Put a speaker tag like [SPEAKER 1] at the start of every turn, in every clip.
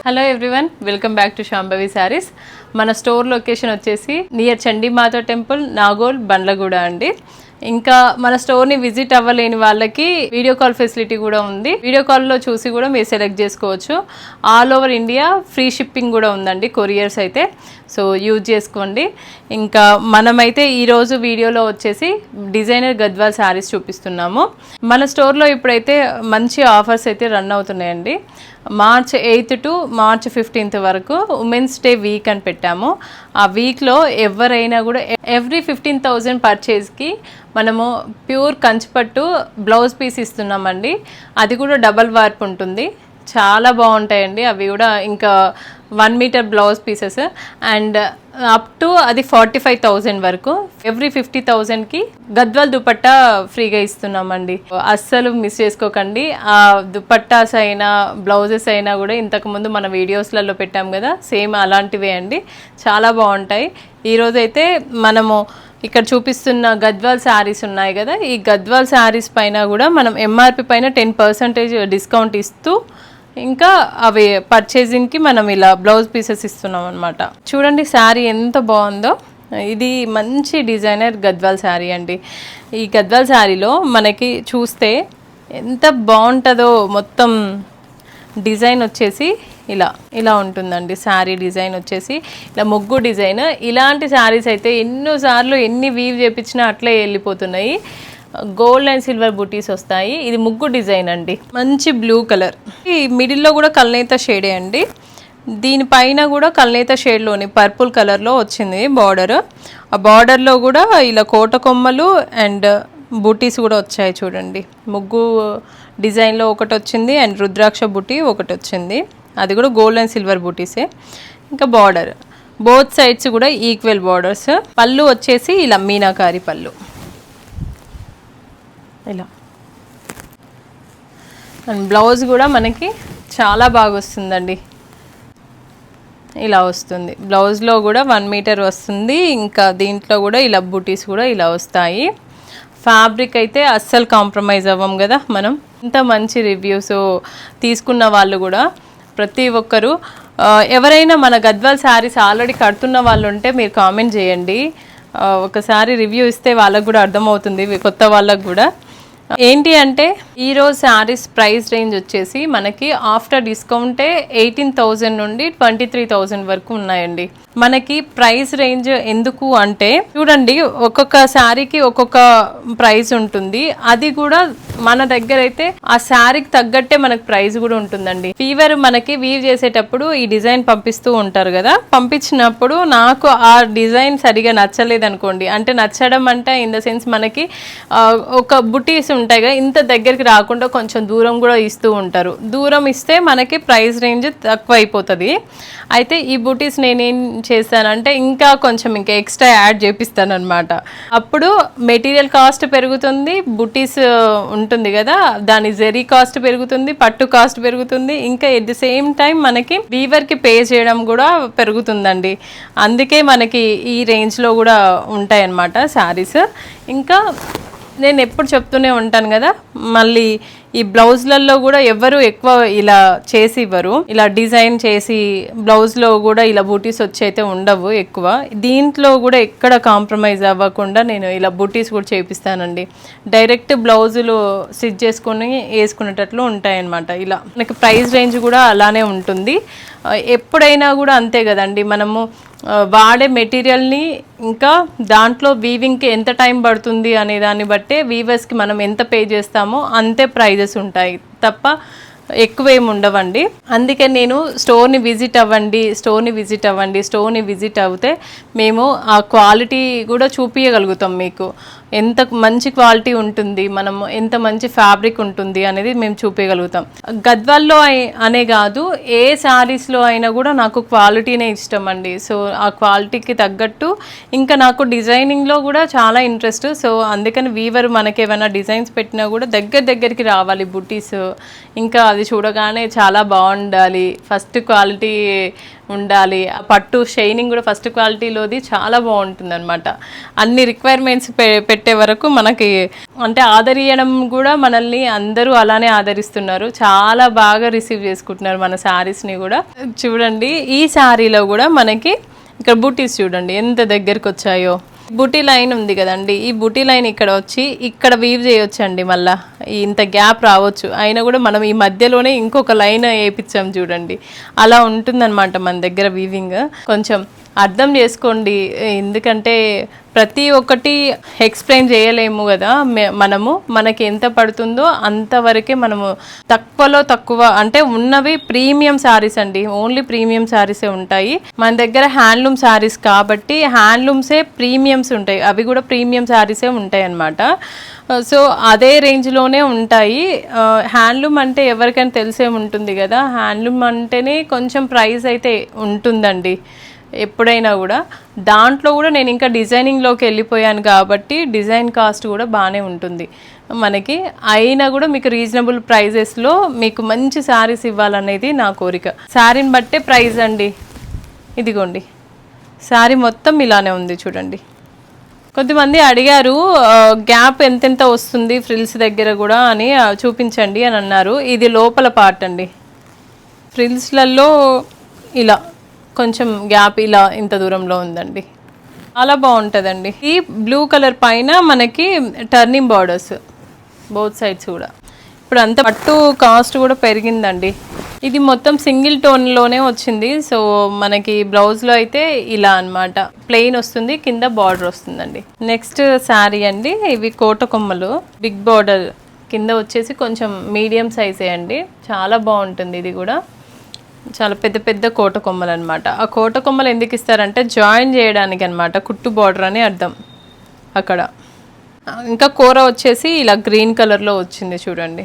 [SPEAKER 1] Hello everyone, welcome back to Shambhavi saris. మన store location వచ్చేసి near Chandimata temple, Nagole, Bandlaguda అండి. ఇంకా మన స్టోర్ని విజిట్ అవ్వలేని వాళ్ళకి వీడియో కాల్ ఫెసిలిటీ కూడా ఉంది. వీడియో కాల్లో చూసి కూడా మీరు సెలెక్ట్ చేసుకోవచ్చు. All over India free shipping కూడా ఉందండి, కొరియర్స్ అయితే. సో యూజ్ చేసుకోండి. ఇంకా మనమైతే ఈరోజు వీడియోలో వచ్చేసి డిజైనర్ గద్వాల్ శారీస్ చూపిస్తున్నాము. మన స్టోర్లో ఇప్పుడైతే మంచి ఆఫర్స్ అయితే రన్ అవుతున్నాయండి. మార్చ్ 8 టు మార్చ్ 15 వరకు ఉమెన్స్ డే వీక్ అని పెట్టాము. ఆ వీక్లో ఎవరైనా కూడా ఎవ్రీ 15,000 పర్చేజ్కి మనము ప్యూర్ కంచిపట్టు బ్లౌజ్ పీస్ ఇస్తున్నామండి. అది కూడా డబల్ వార్ప్ ఉంటుంది, చాలా బాగుంటాయండి అవి కూడా. ఇంకా 1 metre blouse pieces and up to అది 45,000 వరకు. ఎవ్రీ 50,000కి గద్వాల్ దుపట్టా ఫ్రీగా ఇస్తున్నామండి. అస్సలు మిస్ చేసుకోకండి. ఆ దుపట్టాస్ అయినా బ్లౌజెస్ అయినా కూడా ఇంతకుముందు మన వీడియోస్లలో పెట్టాం కదా, సేమ్ అలాంటివే అండి, చాలా బాగుంటాయి. ఈరోజైతే మనము ఇక్కడ చూపిస్తున్న గద్వాల్ శారీస్ ఉన్నాయి కదా, ఈ గద్వాల్ శారీస్ పైన కూడా మనం ఎంఆర్పి పైన 10% డిస్కౌంట్ ఇస్తూ ఇంకా అవి పర్చేజింగ్కి మనం ఇలా బ్లౌజ్ పీసెస్ ఇస్తున్నాం అనమాట. చూడండి శారీ ఎంత బాగుందో. ఇది మంచి డిజైనర్ గద్వాల్ శారీ అండి. ఈ గద్వాల్ శారీలో మనకి చూస్తే ఎంత బాగుంటుందో, మొత్తం డిజైన్ వచ్చేసి ఇలా ఉంటుందండి. శారీ డిజైన్ వచ్చేసి ఇలా ముగ్గు డిజైన్. ఇలాంటి శారీస్ అయితే ఎన్నోసార్లు ఎన్ని వీవ్ చేపించినా అట్లే వెళ్ళిపోతున్నాయి. గోల్డ్ అండ్ సిల్వర్ బుటీస్ వస్తాయి. ఇది ముగ్గు డిజైన్ అండి, మంచి బ్లూ కలర్. ఈ మిడిల్లో కూడా కల్నేత షేడే అండి. దీనిపైన కూడా కల్నేత షేడ్లోని పర్పుల్ కలర్లో వచ్చింది బార్డర్. ఆ బార్డర్లో కూడా ఇలా కోట కొమ్మలు అండ్ బుటీస్ కూడా వచ్చాయి చూడండి. ముగ్గు డిజైన్లో ఒకటి వచ్చింది అండ్ రుద్రాక్ష బుటీ ఒకటి వచ్చింది, అది కూడా గోల్డ్ అండ్ సిల్వర్ బుటీసే. ఇంకా బార్డర్ బోత్ సైడ్స్ కూడా ఈక్వల్ బార్డర్స్. పళ్ళు వచ్చేసి ఇలా మీనాకారి పళ్ళు ఇలా. అండ్ బ్లౌజ్ కూడా మనకి చాలా బాగా వస్తుందండి, ఇలా వస్తుంది. బ్లౌజ్లో కూడా 1 మీటర్ వస్తుంది. ఇంకా దీంట్లో కూడా ఇలా బుటీస్ కూడా ఇలా వస్తాయి. ఫ్యాబ్రిక్ అయితే అస్సలు కాంప్రమైజ్ అవ్వం కదా మనం. ఇంత మంచి రివ్యూస్ తీసుకున్న వాళ్ళు కూడా ప్రతి ఒక్కరు, ఎవరైనా మన గద్వాల్ శారీస్ ఆల్రెడీ కడుతున్న వాళ్ళు ఉంటే మీరు కామెంట్ చేయండి. ఒకసారి రివ్యూ ఇస్తే వాళ్ళకు కూడా అర్థమవుతుంది, కొత్త వాళ్ళకు కూడా. ఏంటి అంటే ఈరోజు శారీస్ ప్రైస్ రేంజ్ వచ్చేసి మనకి ఆఫ్టర్ డిస్కౌంటే 18,000 నుండి 23,000 వరకు ఉన్నాయండి. మనకి ప్రైస్ రేంజ్ ఎందుకు అంటే చూడండి, ఒక్కొక్క శారీకి ఒక్కొక్క ప్రైస్ ఉంటుంది. అది కూడా మన దగ్గర అయితే ఆ శారీకి తగ్గట్టే మనకు ప్రైస్ కూడా ఉంటుందండి. ఫీవర్ మనకి వీవ్ చేసేటప్పుడు ఈ డిజైన్ పంపిస్తూ ఉంటారు కదా, పంపించినప్పుడు నాకు ఆ డిజైన్ సరిగా నచ్చలేదు అనుకోండి, అంటే నచ్చడం అంటే ఇన్ ద సెన్స్ మనకి ఒక బుటీస్ ఉంటాయి కదా, ఇంత దగ్గరికి రాకుండా కొంచెం దూరం కూడా ఇస్తూ ఉంటారు. దూరం ఇస్తే మనకి ప్రైస్ రేంజ్ తక్కువ అయిపోతుంది. అయితే ఈ బుటీస్ నేనేం చేస్తానంటే ఇంకా ఎక్స్ట్రా యాడ్ చేపిస్తాను అనమాట. అప్పుడు మెటీరియల్ కాస్ట్ పెరుగుతుంది, బుటీస్ ఉంటుంది కదా దాని జరీ కాస్ట్ పెరుగుతుంది, పట్టు కాస్ట్ పెరుగుతుంది, ఇంకా ఎట్ ది సేమ్ టైం మనకి వీవర్కి పే చేయడం కూడా పెరుగుతుందండి. అందుకే మనకి ఈ రేంజ్లో కూడా ఉంటాయి అన్నమాట శారీస్. ఇంకా నేను ఎప్పుడు చెప్తూనే ఉంటాను కదా, మళ్ళీ ఈ బ్లౌజ్లలో కూడా ఎవరు ఎక్కువ ఇలా చేసి ఇవ్వరు. ఇలా డిజైన్ చేసి బ్లౌజ్లో కూడా ఇలా బూటీస్ వచ్చి అయితే ఉండవు ఎక్కువ. దీంట్లో కూడా ఎక్కడ కాంప్రమైజ్ అవ్వకుండా నేను ఇలా బూటీస్ కూడా చేపిస్తానండి. డైరెక్ట్ బ్లౌజులు స్టిచ్ చేసుకొని వేసుకునేటట్లు ఉంటాయన్నమాట. ఇలా మనకి ప్రైస్ రేంజ్ కూడా అలానే ఉంటుంది. ఎప్పుడైనా కూడా అంతే కదండి, మనము వాడే మెటీరియల్ని ఇంకా దాంట్లో వీవింగ్కి ఎంత టైం పడుతుంది అనే దాన్ని బట్టే వీవర్స్కి మనం ఎంత పే చేస్తామో అంతే ప్రైజెస్ ఉంటాయి తప్ప ఎక్కువేమి ఉండవండి. అందుకే నేను స్టోర్ని విజిట్ అవుతే మేము ఆ క్వాలిటీ కూడా చూపించగలుగుతాం. మీకు ఎంత మంచి క్వాలిటీ ఉంటుంది, మనము ఎంత మంచి ఫ్యాబ్రిక్ ఉంటుంది అనేది మేము చూపించగలుగుతాం. గద్వాల్లో అనే కాదు, ఏ శారీస్లో అయినా కూడా నాకు క్వాలిటీనే ఇష్టం అండి. సో ఆ క్వాలిటీకి తగ్గట్టు ఇంకా నాకు డిజైనింగ్లో కూడా చాలా ఇంట్రెస్ట్. సో అందుకని వీవర్ మనకి ఏమైనా డిజైన్స్ పెట్టినా కూడా దగ్గరికి రావాలి బుటీస్. ఇంకా అది చూడగానే చాలా బాగుండాలి, ఫస్ట్ క్వాలిటీ ఉండాలి, పట్టు షైనింగ్ కూడా ఫస్ట్ క్వాలిటీలోది చాలా బాగుంటుంది అనమాట. అన్ని రిక్వైర్మెంట్స్ పెట్టే వరకు మనకి అంటే ఆదరించడం కూడా మనల్ని అందరూ అలానే ఆదరిస్తున్నారు. చాలా బాగా రిసీవ్ చేసుకుంటున్నారు మన శారీస్ని కూడా. చూడండి ఈ శారీలో కూడా మనకి ఇక్కడ బూటీస్ చూడండి ఎంత దగ్గరకు వచ్చాయో. బూటీ లైన్ ఉంది కదండి, ఈ బూటీ లైన్ ఇక్కడ వచ్చి ఇక్కడ వీవ్ చేయొచ్చు అండి. మళ్ళీ ఇంత గ్యాప్ రావచ్చు, అయినా కూడా మనం ఈ మధ్యలోనే ఇంకొక లైన్ వేయించాం చూడండి. అలా ఉంటుందన్నమాట మన దగ్గర వీవింగ్. కొంచెం అర్థం చేసుకోండి, ఎందుకంటే ప్రతి ఒక్కటి ఎక్స్ప్లెయిన్ చేయలేము కదా మనము. మనకి ఎంత పడుతుందో అంతవరకే మనము తక్కువలో తక్కువ అంటే ఉన్నవి ప్రీమియం శారీస్ అండి, ఓన్లీ ప్రీమియం శారీసే ఉంటాయి మన దగ్గర. హ్యాండ్లూమ్ శారీస్ కాబట్టి హ్యాండ్లూమ్సే ప్రీమియమ్స్ ఉంటాయి, అవి కూడా ప్రీమియం శారీసే ఉంటాయి అన్నమాట. సో అదే రేంజ్లోనే ఉంటాయి. హ్యాండ్లూమ్ అంటే ఎవరికైనా తెలిసే ఉంటుంది కదా, హ్యాండ్లూమ్ అంటేనే కొంచెం ప్రైస్ అయితే ఉంటుందండి ఎప్పుడైనా కూడా. దాంట్లో కూడా నేను ఇంకా డిజైనింగ్లోకి వెళ్ళిపోయాను కాబట్టి డిజైన్ కాస్ట్ కూడా బాగానే ఉంటుంది మనకి. అయినా కూడా మీకు రీజనబుల్ ప్రైజెస్లో మీకు మంచి శారీస్ ఇవ్వాలనేది నా కోరిక. శారీని బట్టే ప్రైస్ అండి. ఇదిగోండి శారీ మొత్తం ఇలానే ఉంది చూడండి. కొంతమంది అడిగారు గ్యాప్ ఎంతెంత వస్తుంది ఫ్రిల్స్ దగ్గర కూడా అని చూపించండి అని అన్నారు. ఇది లోపల పార్ట్ అండి, ఫ్రిల్స్లలో ఇలా కొంచెం గ్యాప్ ఇలా ఇంత దూరంలో ఉందండి, చాలా బాగుంటుందండి. ఈ బ్లూ కలర్ పైన మనకి టర్నింగ్ బార్డర్స్ బోత్ సైడ్స్ కూడా. ఇప్పుడు అంత పట్టు కాస్ట్ కూడా పెరిగిందండి. ఇది మొత్తం సింగిల్ టోన్లోనే వచ్చింది. సో మనకి బ్లౌజ్లో అయితే ఇలా అన్నమాట ప్లెయిన్ వస్తుంది, కింద బార్డర్ వస్తుందండి. నెక్స్ట్ శారీ అండి, ఇవి కోట కొమ్మలు బిగ్ బార్డర్ కింద వచ్చేసి కొంచెం మీడియం సైజే అండి, చాలా బాగుంటుంది. ఇది కూడా చాలా పెద్ద పెద్ద కోట కొమ్మలు అనమాట. ఆ కోట కొమ్మలు ఎందుకు ఇస్తారంటే జాయిన్ చేయడానికి అనమాట, కుట్టు బార్డర్ అని అర్థం అక్కడ. ఇంకా కూర వచ్చేసి ఇలా గ్రీన్ కలర్లో వచ్చింది చూడండి,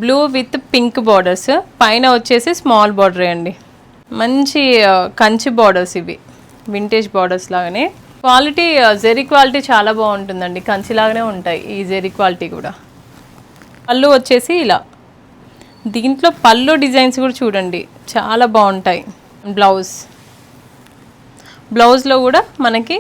[SPEAKER 1] బ్లూ విత్ పింక్ బార్డర్స్, పైన వచ్చేసి స్మాల్ బార్డర్ అండి. మంచి కంచి బార్డర్స్ ఇవి, వింటేజ్ బార్డర్స్ లాగానే. క్వాలిటీ జెరీ క్వాలిటీ చాలా బాగుంటుందండి, కంచిలాగానే ఉంటాయి ఈ జెరీ క్వాలిటీ కూడా. పళ్ళు వచ్చేసి ఇలా, దీంట్లో పళ్ళు డిజైన్స్ కూడా చూడండి చాలా బాగుంటాయి. బ్లౌజ్లో కూడా మనకి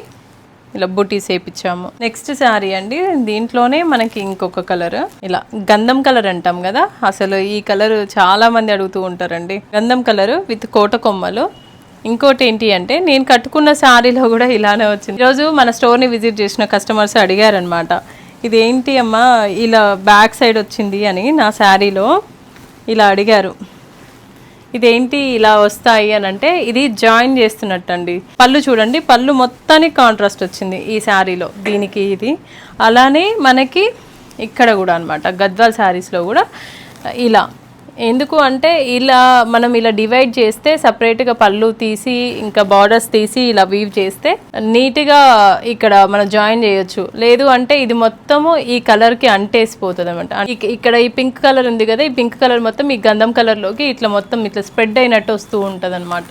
[SPEAKER 1] ఇలా బుటీస్ వేయించాము. నెక్స్ట్ శారీ అండి, దీంట్లోనే మనకి ఇంకొక కలర్ ఇలా గంధం కలర్ అంటాం కదా, అసలు ఈ కలర్ చాలా మంది అడుగుతూ ఉంటారండి. గంధం కలర్ విత్ కోట కొమ్మలు. ఇంకోటి ఏంటి అంటే నేను కట్టుకున్న శారీలో కూడా ఇలానే వచ్చింది. ఈరోజు మన స్టోర్ని విజిట్ చేసిన కస్టమర్స్ అడిగారనమాట, ఇదేంటి అమ్మా ఇలా బ్యాక్ సైడ్ వచ్చింది అని నా శారీలో ఇలా అడిగారు. ఇదేంటి ఇలా వస్తాయి అని అంటే ఇది జాయిన్ చేస్తున్నట్టు అండి. పళ్ళు చూడండి, పళ్ళు మొత్తానికి కాంట్రాస్ట్ వచ్చింది ఈ శారీలో దీనికి ఇది. అలానే మనకి ఇక్కడ కూడా అనమాట గద్వాల్ శారీస్లో కూడా ఇలా. ఎందుకు అంటే ఇలా మనం ఇలా డివైడ్ చేస్తే సపరేట్గా పళ్ళు తీసి ఇంకా బార్డర్స్ తీసి ఇలా వీవ్ చేస్తే నీట్గా ఇక్కడ మనం జాయిన్ చేయొచ్చు. లేదు అంటే ఇది మొత్తము ఈ కలర్కి అంటేసిపోతుంది అనమాట. ఇక్కడ ఈ పింక్ కలర్ ఉంది కదా, ఈ పింక్ కలర్ మొత్తం ఈ గంధం కలర్లోకి ఇట్లా మొత్తం ఇట్లా స్ప్రెడ్ అయినట్టు వస్తూ ఉంటుంది అనమాట.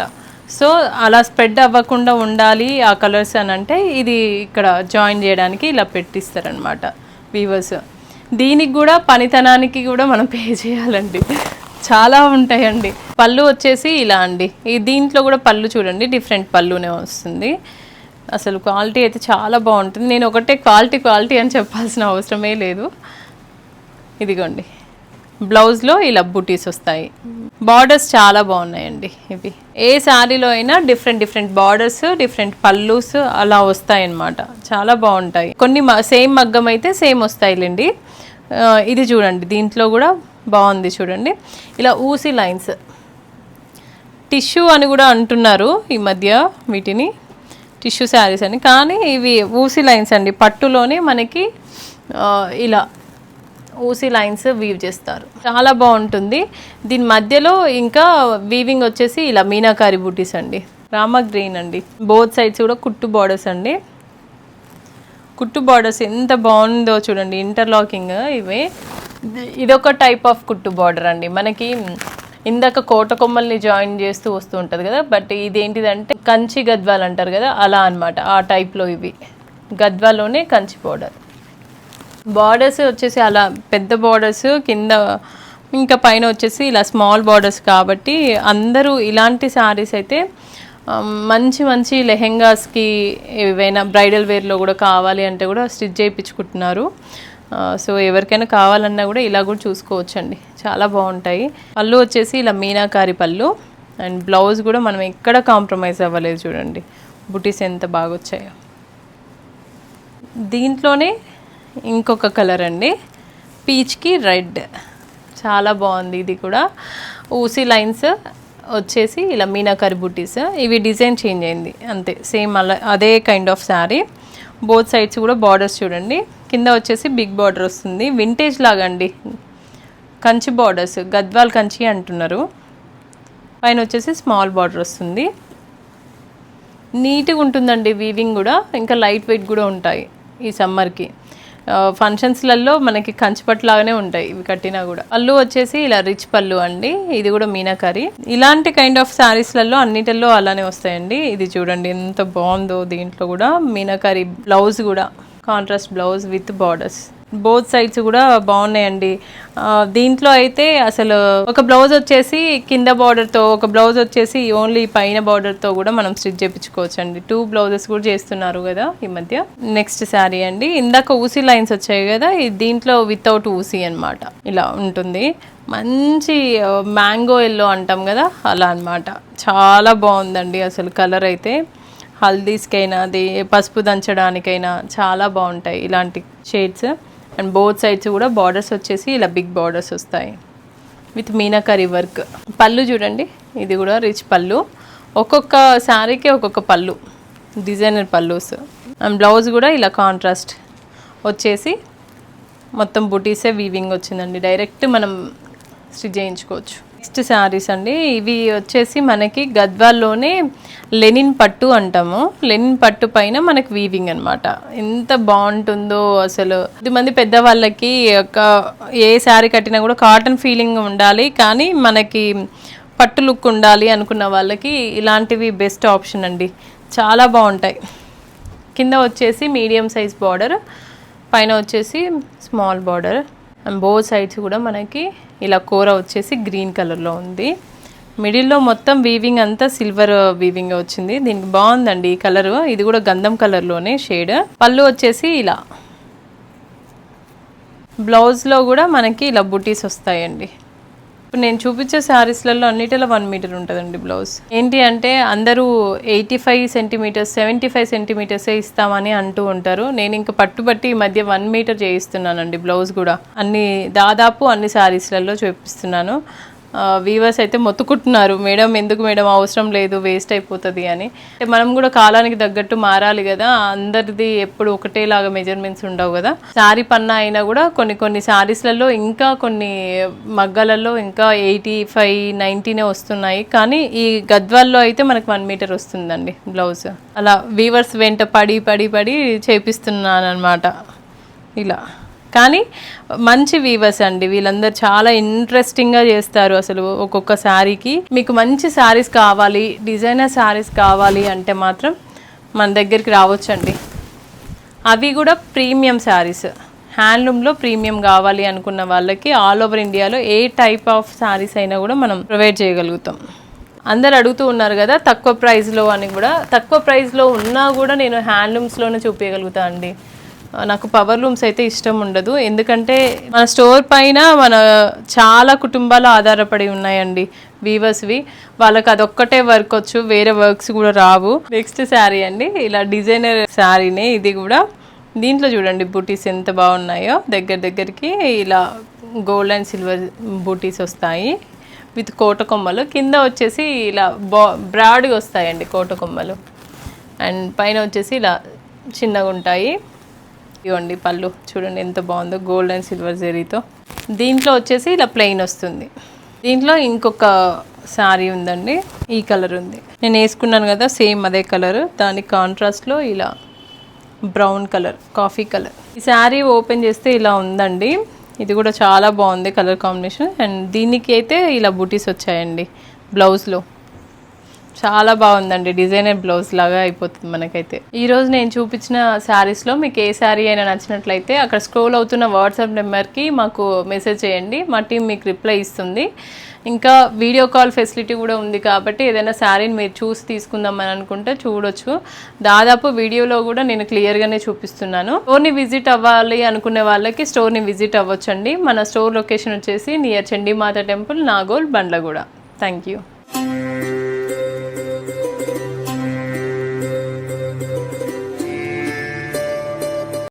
[SPEAKER 1] సో అలా స్ప్రెడ్ అవ్వకుండా ఉండాలి ఆ కలర్స్ అని అంటే ఇది ఇక్కడ జాయిన్ చేయడానికి ఇలా పెట్టిస్తారనమాట వీవర్స్. దీనికి కూడా పనితనానికి కూడా మనం పే చేయాలండి, చాలా ఉంటాయండి. పళ్ళు వచ్చేసి ఇలా అండి, దీంట్లో కూడా పళ్ళు చూడండి డిఫరెంట్ పళ్ళునే వస్తుంది. అసలు క్వాలిటీ అయితే చాలా బాగుంటుంది. నేను ఒకటే క్వాలిటీ అని చెప్పాల్సిన అవసరమే లేదు. ఇదిగోండి బ్లౌజ్లో ఇలా బుటీస్ వస్తాయి. బార్డర్స్ చాలా బాగున్నాయండి. ఇవి ఏ శారీలో అయినా డిఫరెంట్ బార్డర్స్, డిఫరెంట్ పళ్ళుస్ అలా వస్తాయన్నమాట, చాలా బాగుంటాయి. కొన్ని సేమ్ మగ్గం అయితే సేమ్ వస్తాయిలేండి. ఇది చూడండి దీంట్లో కూడా బాగుంది చూడండి, ఇలా ఊసి లైన్స్. టిష్యూ అని కూడా అంటున్నారు ఈ మధ్య వీటిని, టిష్యూ శారీస్ అని, కానీ ఇవి ఊసి లైన్స్ అండి. పట్టులోనే మనకి ఇలా ఊసి లైన్స్ వీవ్ చేస్తారు, చాలా బాగుంటుంది. దీని మధ్యలో ఇంకా వీవింగ్ వచ్చేసి ఇలా మీనాకారి బూటీస్ అండి, రామా గ్రీన్ అండి. బోత్ సైడ్స్ కూడా కుట్టు బార్డర్స్ అండి. కుట్టు బార్డర్స్ ఎంత బాగుందో చూడండి, ఇంటర్లాకింగ్. ఇవే ఇదొక టైప్ ఆఫ్ కుట్టు బార్డర్ అండి. మనకి ఇందాక కోట కొమ్మల్ని జాయిన్ చేస్తూ వస్తూ ఉంటుంది కదా, బట్ ఇదేంటిదంటే కంచి గద్వాల్ అంటారు కదా, అలా అనమాట. ఆ టైప్లో ఇవి గద్వాల్లోనే కంచి బార్డర్. బార్డర్స్ వచ్చేసి అలా పెద్ద బార్డర్స్, కింద ఇంకా పైన వచ్చేసి ఇలా స్మాల్ బార్డర్స్ కాబట్టి అందరూ ఇలాంటి శారీస్ అయితే మంచి మంచి లెహెంగాస్కి ఏవైనా బ్రైడల్ వేర్లో కూడా కావాలి అంటే కూడా స్టిచ్ చేయించుకుంటున్నారు. సో ఎవరికైనా కావాలన్నా కూడా ఇలా కూడా చూసుకోవచ్చండి, చాలా బాగుంటాయి. పళ్ళు వచ్చేసి ఇలా మీనాకారి పళ్ళు అండ్ బ్లౌజ్ కూడా మనం ఎక్కడ కాంప్రమైజ్ అవ్వలేదు. చూడండి బుటీస్ ఎంత బాగా వచ్చాయో. దీంట్లోనే ఇంకొక కలర్ అండి, పీచ్కి రెడ్, చాలా బాగుంది. ఇది కూడా ఊసీ లైన్స్ వచ్చేసి ఇలా మీనాకారి బుటీస్, ఇవి డిజైన్ చేంజ్ అయింది అంతే, సేమ్ అలా అదే kind of sari. Both sides కూడా బార్డర్స్ చూడండి, కింద వచ్చేసి బిగ్ బార్డర్ వస్తుంది, వింటేజ్ లాగా అండి, కంచి బార్డర్స్, గద్వాల్ కంచి అంటున్నారు. పైన వచ్చేసి స్మాల్ బార్డర్ వస్తుంది, నీట్గా ఉంటుందండి వీవింగ్ కూడా, ఇంకా లైట్ వెయిట్ కూడా ఉంటాయి. ఈ సమ్మర్కి ఫంక్షన్స్లలో మనకి కంచిపట్టు లాగానే ఉంటాయి ఇవి కట్టినా కూడా. పళ్ళు వచ్చేసి ఇలా రిచ్ పళ్ళు అండి, ఇది కూడా మీనాకారి. ఇలాంటి కైండ్ ఆఫ్ శారీస్లలో అన్నిటిలో అలానే వస్తాయండి. ఇది చూడండి ఎంత బాగుందో, దీంట్లో కూడా మీనాకారి బ్లౌజ్ కూడా contrast blouse with borders, both sides కూడా బాగున్నాయండి. దీంట్లో అయితే అసలు ఒక బ్లౌజ్ వచ్చేసి కింద బార్డర్తో, ఒక బ్లౌజ్ వచ్చేసి ఓన్లీ పైన బార్డర్తో కూడా మనం స్టిచ్ చేయించుకోవచ్చు అండి. 2 బ్లౌజెస్ కూడా చేస్తున్నారు కదా ఈ మధ్య. నెక్స్ట్ శారీ అండి, ఇందాక ఊసీ లైన్స్ వచ్చాయి కదా, దీంట్లో వితౌట్ ఊసీ అనమాట, ఇలా ఉంటుంది. మంచి మ్యాంగో ఎల్లో అంటాం కదా అలా అనమాట, చాలా బాగుందండి అసలు. కలర్ అయితే హల్దీస్కైనా అది పసుపు దంచడానికైనా చాలా బాగుంటాయి ఇలాంటి షేడ్స్. అండ్ బోత్ సైడ్స్ కూడా బార్డర్స్ వచ్చేసి ఇలా బిగ్ బార్డర్స్ వస్తాయి విత్ మీనాకరీ వర్క్. పళ్ళు చూడండి, ఇది కూడా రిచ్ పళ్ళు, ఒక్కొక్క శారీకి ఒక్కొక్క పళ్ళు, డిజైనర్ పళ్ళుస్. అండ్ బ్లౌజ్ కూడా ఇలా కాంట్రాస్ట్ వచ్చేసి మొత్తం బుటీసే వీవింగ్ వచ్చిందండి, డైరెక్ట్ మనం స్టిచ్ చేయించుకోవచ్చు. నెక్స్ట్ శారీస్ అండి, ఇవి వచ్చేసి మనకి గద్వాల్లోనే లెనిన్ పట్టు అంటాము. లెనిన్ పట్టు పైన మనకి వీవింగ్ అనమాట, ఎంత బాగుంటుందో అసలు. 10 మంది పెద్దవాళ్ళకి ఏ శారీ కట్టినా కూడా కాటన్ ఫీలింగ్ ఉండాలి కానీ మనకి పట్టు లుక్ ఉండాలి అనుకున్న వాళ్ళకి ఇలాంటివి బెస్ట్ ఆప్షన్ అండి, చాలా బాగుంటాయి. కింద వచ్చేసి మీడియం సైజ్ బార్డర్, పైన వచ్చేసి small border. And both sides కూడా మనకి ఇలా కూర వచ్చేసి గ్రీన్ కలర్లో ఉంది. మిడిల్లో మొత్తం వీవింగ్ అంతా సిల్వర్ వీవింగ్ వచ్చింది, దీనికి బాగుందండి ఈ కలర్. ఇది కూడా గంధం కలర్లోనే షేడ్. పళ్ళు వచ్చేసి ఇలా, బ్లౌజ్లో కూడా మనకి ఇలా బుటీస్ వస్తాయండి. ఇప్పుడు నేను చూపించే శారీస్లలో అన్నిటిలో 1 మీటర్ ఉంటుందండి బ్లౌజ్. ఏంటి అంటే అందరూ 85 సెంటీమీటర్స్ 75 సెంటీమీటర్సే ఇస్తామని అంటూ ఉంటారు. నేను ఇంకా పట్టుబట్టి ఈ మధ్య 1 మీటర్ చేయిస్తున్నానండి బ్లౌజ్ కూడా, దాదాపు అన్ని శారీస్లలో చూపిస్తున్నాను. వీవర్స్ అయితే మొత్తుకుంటున్నారు, మేడం ఎందుకు మేడం, అవసరం లేదు, వేస్ట్ అయిపోతుంది అని. మనం కూడా కాలానికి తగ్గట్టు మారాలి కదా, అందరిది ఎప్పుడు ఒకటేలాగా మెజర్మెంట్స్ ఉండవు కదా. శారీ పన్నా అయినా కూడా కొన్ని శారీస్లలో ఇంకా కొన్ని మగ్గాలలో ఇంకా 85, 90 వస్తున్నాయి. కానీ ఈ గద్వాల్లో అయితే మనకు 1 మీటర్ వస్తుందండి బ్లౌజ్. అలా వీవర్స్ వెంట పడి చేపిస్తున్నాను అనమాట ఇలా. కానీ మంచి వీవర్స్ అండి వీళ్ళందరూ, చాలా ఇంట్రెస్టింగ్గా చేస్తారు అసలు. ఒక్కొక్క శారీకి మీకు మంచి శారీస్ కావాలి, డిజైనర్ శారీస్ కావాలి అంటే మాత్రం మన దగ్గరికి రావచ్చండి. అవి కూడా ప్రీమియం శారీస్, హ్యాండ్లూమ్లో ప్రీమియం కావాలి అనుకున్న వాళ్ళకి ఆల్ ఓవర్ ఇండియాలో ఏ టైప్ ఆఫ్ శారీస్ అయినా కూడా మనం ప్రొవైడ్ చేయగలుగుతాం. అందరు అడుగుతూ ఉన్నారు కదా తక్కువ ప్రైస్లో అని, కూడా తక్కువ ప్రైస్లో ఉన్నా కూడా నేను హ్యాండ్లూమ్స్లోనే చూపించగలుగుతా అండి. నాకు పవర్ లూమ్స్ అయితే ఇష్టం ఉండదు, ఎందుకంటే మన స్టోర్ పైన చాలా కుటుంబాలు ఆధారపడి ఉన్నాయండి వీవర్స్వి. వాళ్ళకి అదొక్కటే వర్క్ వచ్చు, వేరే వర్క్స్ కూడా రావు. నెక్స్ట్ శారీ అండి, ఇలా డిజైనర్ శారీనే ఇది కూడా. దీంట్లో చూడండి బూటీస్ ఎంత బాగున్నాయో, దగ్గరికి ఇలా గోల్డ్ అండ్ సిల్వర్ బూటీస్ వస్తాయి విత్ కోట కొమ్మలు. కింద వచ్చేసి ఇలా బ్రాడ్గా వస్తాయండి కోట కొమ్మలు. అండ్ పైన వచ్చేసి ఇలా చిన్నగా ఉంటాయి. ఇవ్వండి పళ్ళు చూడండి ఎంత బాగుందో, గోల్డ్ అండ్ సిల్వర్ జరీతో. దీంట్లో వచ్చేసి ఇలా ప్లెయిన్ వస్తుంది. దీంట్లో ఇంకొక శారీ ఉందండి, ఈ కలర్ ఉంది, నేను వేసుకున్నాను కదా సేమ్ అదే కలర్, దానికి కాంట్రాస్ట్లో ఇలా బ్రౌన్ కలర్, కాఫీ కలర్. ఈ శారీ ఓపెన్ చేస్తే ఇలా ఉందండి, ఇది కూడా చాలా బాగుంది కలర్ కాంబినేషన్. అండ్ దీనికి అయితే ఇలా బూటీస్ వచ్చాయండి బ్లౌజ్లో, చాలా బాగుందండి, డిజైనర్ బ్లౌజ్ లాగా అయిపోతుంది మనకైతే. ఈరోజు నేను చూపించిన శారీస్లో మీకు ఏ శారీ అయినా నచ్చినట్లయితే అక్కడ స్క్రోల్ అవుతున్న వాట్సాప్ నెంబర్కి మాకు మెసేజ్ చేయండి, మా టీం మీకు రిప్లై ఇస్తుంది. ఇంకా వీడియో కాల్ ఫెసిలిటీ కూడా ఉంది కాబట్టి ఏదైనా శారీని మీరు చూసి తీసుకుందాం అని అనుకుంటే చూడొచ్చు. దాదాపు వీడియోలో కూడా నేను క్లియర్గానే చూపిస్తున్నాను. స్టోర్ని విజిట్ అవ్వాలి అనుకునే వాళ్ళకి స్టోర్ని విజిట్ అవ్వచ్చండి. మన స్టోర్ లొకేషన్ వచ్చేసి near Chandimata temple, Nagole, Bandlaguda. Thank you.